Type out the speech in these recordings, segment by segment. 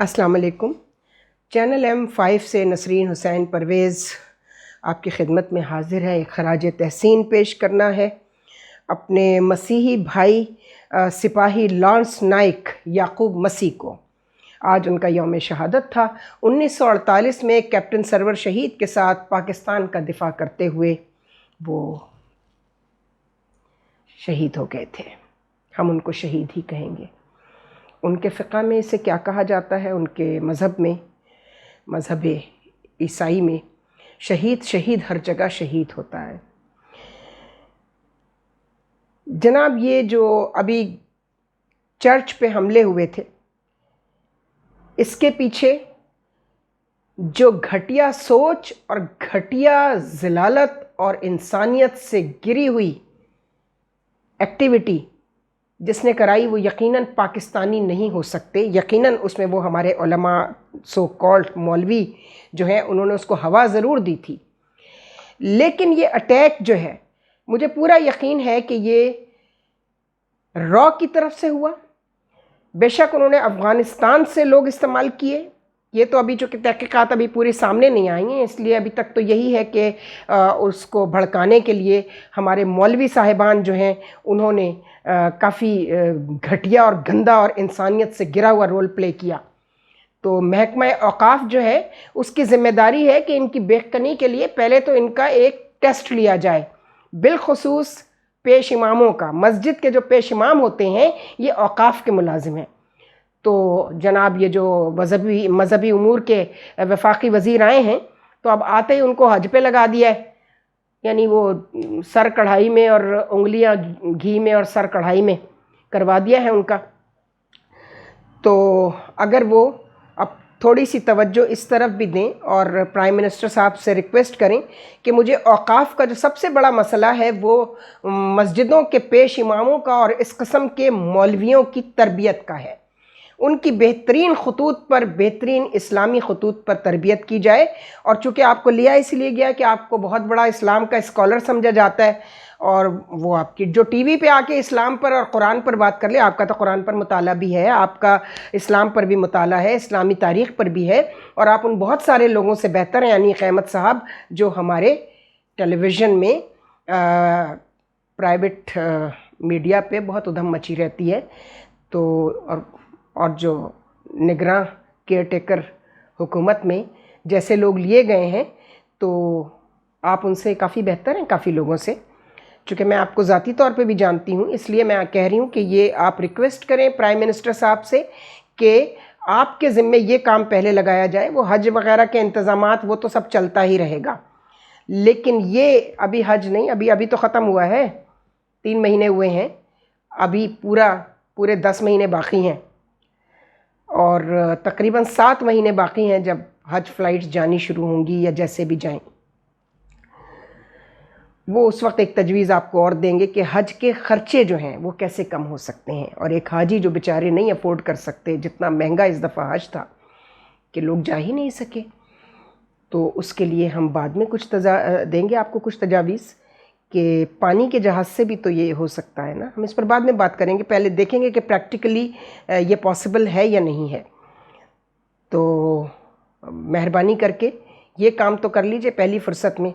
अस्सलाम वालेकुम। Channel M5 से नसरीन हुसैन परवेज़ आपकी खिदमत में हाज़िर है। एक खराज तहसीन पेश करना है अपने मसीही भाई सिपाही लॉन्स नाइक याकूब मसीह को। आज उनका यौम शहादत था। 1948 में कैप्टन सरवर शहीद के साथ पाकिस्तान का दिफा करते हुए वो शहीद हो गए थे। हम उनको शहीद ही कहेंगे। उनके फ़िक़ा में इसे क्या कहा जाता है, उनके मज़हब में, मज़हब ईसाई में शहीद हर जगह शहीद होता है। जनाब, ये जो अभी चर्च पे हमले हुए थे, इसके पीछे जो घटिया सोच और घटिया ज़लालत और इंसानियत से गिरी हुई एक्टिविटी जिसने कराई, वो यकीनन पाकिस्तानी नहीं हो सकते। यकीनन उसमें वो हमारे उलमा सो कॉल्ड मौलवी जो हैं, उन्होंने उसको हवा ज़रूर दी थी। लेकिन ये अटैक जो है, मुझे पूरा यकीन है कि ये रॉ की तरफ से हुआ। बेशक उन्होंने अफ़गानिस्तान से लोग इस्तेमाल किए, ये तो अभी जो कि तहक़ीक़ात अभी पूरी सामने नहीं आई हैं, इसलिए अभी तक तो यही है कि उसको भड़काने के लिए हमारे मौलवी साहिबान जो हैं, उन्होंने काफ़ी घटिया और गंदा और इंसानियत से गिरा हुआ रोल प्ले किया। तो महकमा औक़ाफ़ जो है, उसकी ज़िम्मेदारी है कि इनकी बेखनी के लिए पहले तो इनका एक टेस्ट लिया जाए। बिलख़ुसूस पेश इमामों का, मस्जिद के जो पेश इमाम होते हैं, ये औक़ाफ़ के मुलाजिम हैं। तो जनाब, ये जो मज़हबी उमूर के वफाकी वज़ीर आए हैं, तो अब आते ही उनको हज पे लगा दिया है। यानी वो सर कढ़ाई में और उंगलियां घी में और सर कढ़ाई में करवा दिया है उनका। तो अगर वो अब थोड़ी सी तवज्जो इस तरफ भी दें और प्राइम मिनिस्टर साहब से रिक्वेस्ट करें कि मुझे औक़ाफ़ का जो सबसे बड़ा मसला है, वो मस्जिदों के पेश इमामों का और इस किस्म के मौलवियों की तरबियत का है। उनकी बेहतरीन खतूत पर, बेहतरीन इस्लामी खतूत पर तरबियत की जाए। और चूँकि आपको लिया इसलिए गया कि आपको बहुत बड़ा इस्लाम का स्कॉलर समझा जाता है, और वो आपकी जो टीवी पे आके इस्लाम पर और कुरान पर बात कर ले, आपका तो कुरान पर मुताला भी है, आपका इस्लाम पर भी मुताला है, इस्लामी तारीख़ पर भी है, और आप उन बहुत सारे लोगों से बेहतर हैं, यानी अहमद साहब, जो हमारे टेलीविज़न में प्राइवेट मीडिया पे बहुत उधम मची रहती है। तो और जो निगरां केयर टेकर हुकूमत में जैसे लोग लिए गए हैं, तो आप उनसे काफ़ी बेहतर हैं काफ़ी लोगों से। चूँकि मैं आपको ज़ाती तौर पे भी जानती हूँ, इसलिए मैं कह रही हूँ कि ये आप रिक्वेस्ट करें प्राइम मिनिस्टर साहब से कि आपके ज़िम्मे ये काम पहले लगाया जाए। वो हज वग़ैरह के इंतज़ामात वो तो सब चलता ही रहेगा, लेकिन ये अभी हज नहीं, अभी तो ख़त्म हुआ है, 3 महीने हुए हैं, अभी पूरे 10 महीने बाकी हैं, और तकरीबन 7 महीने बाकी हैं जब हज फ़्लाइट्स जानी शुरू होंगी, या जैसे भी जाएं। वो उस वक्त एक तजवीज़ आपको और देंगे कि हज के ख़र्चे जो हैं वो कैसे कम हो सकते हैं। और एक हाजी जो बेचारे नहीं अफोर्ड कर सकते, जितना महंगा इस दफ़ा हज था कि लोग जा ही नहीं सके, तो उसके लिए हम बाद में कुछ देंगे आपको कुछ तजावीज़ कि पानी के जहाज़ से भी तो ये हो सकता है ना। हम इस पर बाद में बात करेंगे, पहले देखेंगे कि प्रैक्टिकली ये पॉसिबल है या नहीं है। तो मेहरबानी करके ये काम तो कर लीजिए पहली फ़ुर्सत में।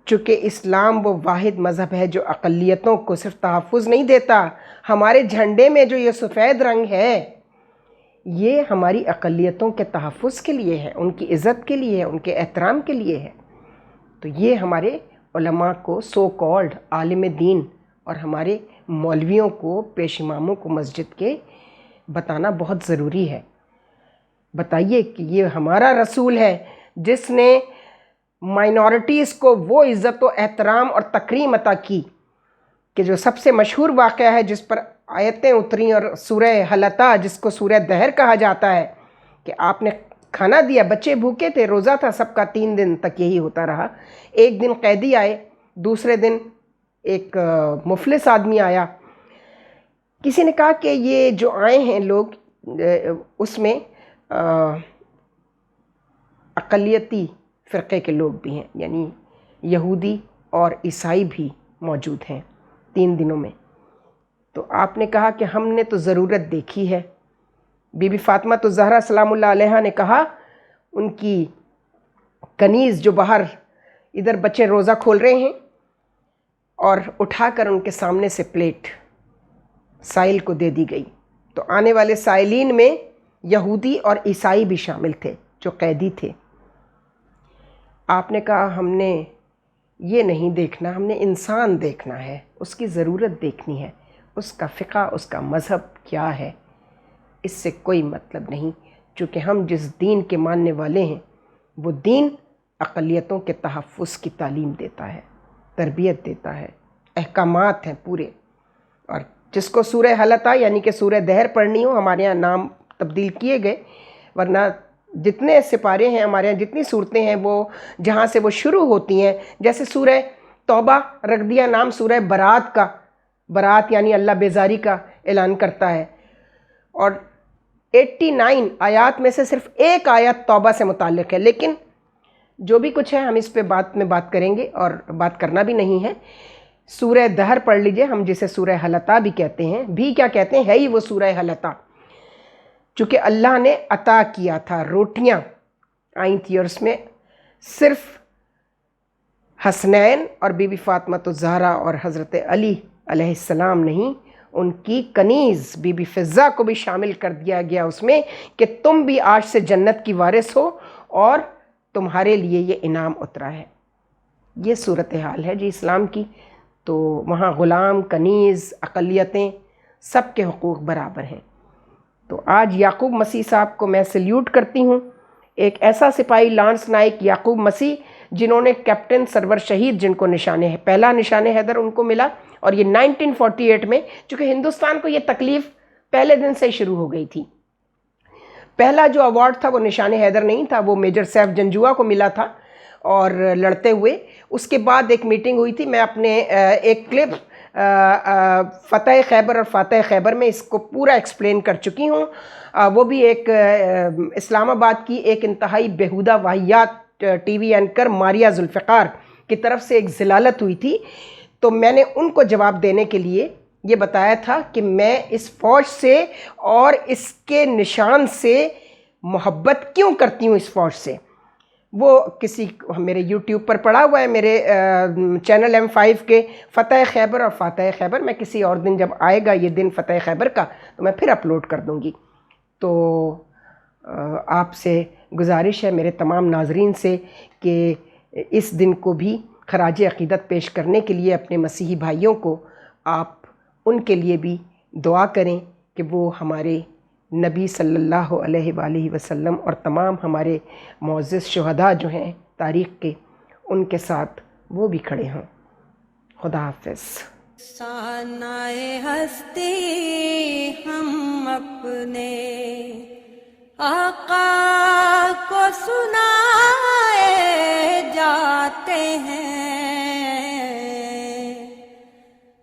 चूँकि इस्लाम वो वाहिद मज़हब है जो अक़लियतों को सिर्फ तहफ़्फ़ुज़ नहीं देता, हमारे झंडे में जो ये सफ़ेद रंग है, ये हमारी अक़लियतों के तहफ़्फ़ुज़ के लिए है, उनकी इज़्ज़त के लिए है, उनके एहतराम के लिए है। तो ये हमारे उलमा को, सो कॉल्ड आलिम दीन, और हमारे मौलवियों को, पेश इमामों को मस्जिद के बताना बहुत ज़रूरी है। बताइए कि ये हमारा रसूल है जिसने माइनॉरिटीज़ को वो इज़्ज़त व एहतराम और तकरीम अता की कि जो सबसे मशहूर वाक़या है, जिस पर आयतें उतरी, और सूरह हलता, जिसको सूरह दहर कहा जाता है, कि आपने खाना दिया, बच्चे भूखे थे, रोज़ा था सबका, 3 दिन तक यही होता रहा। एक दिन कैदी आए, दूसरे दिन एक मुफलिस आदमी आया। किसी ने कहा कि ये जो आए हैं लोग, उसमें अक़लियती फ़िरक़े के लोग भी हैं, यानी यहूदी और ईसाई भी मौजूद हैं 3 दिनों में। तो आपने कहा कि हमने तो ज़रूरत देखी है, بی بی فاطمہ الزہرا سلام اللہ علیہا نے کہا ان کی کنیز جو باہر ادھر بچے روزہ کھول رہے ہیں اور اٹھا کر ان کے سامنے سے پلیٹ سائل کو دے دی گئی، تو آنے والے سائلین میں یہودی اور عیسائی بھی شامل تھے جو قیدی تھے۔ آپ نے کہا ہم نے یہ نہیں دیکھنا، ہم نے انسان دیکھنا ہے، اس کی ضرورت دیکھنی ہے، اس کا فقہ، اس کا مذہب کیا ہے، اس سے کوئی مطلب نہیں، چونکہ ہم جس دین کے ماننے والے ہیں وہ دین اقلیتوں کے تحفظ کی تعلیم دیتا ہے، تربیت دیتا ہے، احکامات ہیں پورے۔ اور جس کو سورہ حلطہ یعنی کہ سورہ دہر پڑھنی ہو، ہمارے ہاں نام تبدیل کیے گئے، ورنہ جتنے سپارے ہیں ہمارے ہاں، جتنی صورتیں ہیں وہ جہاں سے وہ شروع ہوتی ہیں، جیسے سورہ توبہ رکھ دیا نام سورہ برات کا، برات یعنی اللہ بیزاری کا اعلان کرتا ہے، اور 89 آیات میں سے صرف ایک آیت توبہ سے متعلق ہے، لیکن جو بھی کچھ ہے ہم اس پہ بعد میں بات کریں گے اور بات کرنا بھی نہیں ہے۔ سورہ دہر پڑھ لیجئے، ہم جسے سورہ حلطہ بھی کہتے ہیں، بھی کیا کہتے ہیں، ہے ہی وہ سورہ حلطہ، چونکہ اللہ نے عطا کیا تھا، روٹیاں آئی تھی، اور اس میں صرف حسنین اور بی بی فاطمہ الزہرا اور حضرت علی علیہ السلام نہیں، ان کی کنیز بی بی فضہ کو بھی شامل کر دیا گیا اس میں، کہ تم بھی آج سے جنت کی وارث ہو اور تمہارے لیے یہ انعام اترا ہے۔ یہ صورتحال ہے جی اسلام کی، تو وہاں غلام، کنیز، اقلیتیں، سب کے حقوق برابر ہیں۔ تو آج یعقوب مسیح صاحب کو میں سلیوٹ کرتی ہوں، ایک ایسا سپاہی لانس نائک یعقوب مسیح جنہوں نے کیپٹن سرور شہید، جن کو پہلا نشان حیدر ان کو ملا، اور یہ 1948 میں، چونکہ ہندوستان کو یہ تکلیف پہلے دن سے شروع ہو گئی تھی۔ پہلا جو ایوارڈ تھا وہ نشان حیدر نہیں تھا، وہ میجر سیف جنجوعہ کو ملا تھا، اور لڑتے ہوئے اس کے بعد ایک میٹنگ ہوئی تھی، میں اپنے ایک کلپ فتح خیبر اور فاتح خیبر میں اس کو پورا ایکسپلین کر چکی ہوں۔ وہ بھی ایک اسلام آباد کی ایک انتہائی بیہودہ واہیات TV anchor Maria Zulfiqar کی طرف سے ایک ضلالت ہوئی تھی، تو میں نے ان کو جواب دینے کے لیے یہ بتایا تھا کہ میں اس فوج سے اور اس کے نشان سے محبت کیوں کرتی ہوں، اس فوج سے۔ وہ کسی میرے یوٹیوب پر پڑا ہوا ہے، میرے چینل M5 کے فتح خیبر اور فاتح خیبر، میں کسی اور دن جب آئے گا یہ دن فتح خیبر کا تو میں پھر اپلوڈ کر دوں گی۔ تو آپ سے گزارش ہے میرے تمام ناظرین سے کہ اس دن کو بھی خراج عقیدت پیش کرنے کے لیے اپنے مسیحی بھائیوں کو آپ ان کے لیے بھی دعا کریں کہ وہ ہمارے نبی صلی اللہ علیہ وآلہ وسلم اور تمام ہمارے معزز شہداء جو ہیں تاریخ کے، ان کے ساتھ وہ بھی کھڑے ہوں۔ خدا حافظ۔ سانائے ہستی ہم اپنے آقا کو سنائے جاتے ہیں،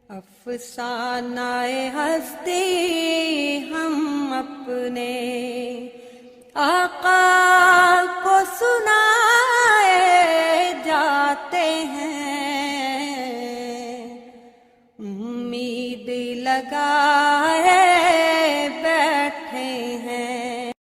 افسانۂ ہستی ہم اپنے آقا کو سنائے جاتے ہیں، امید لگا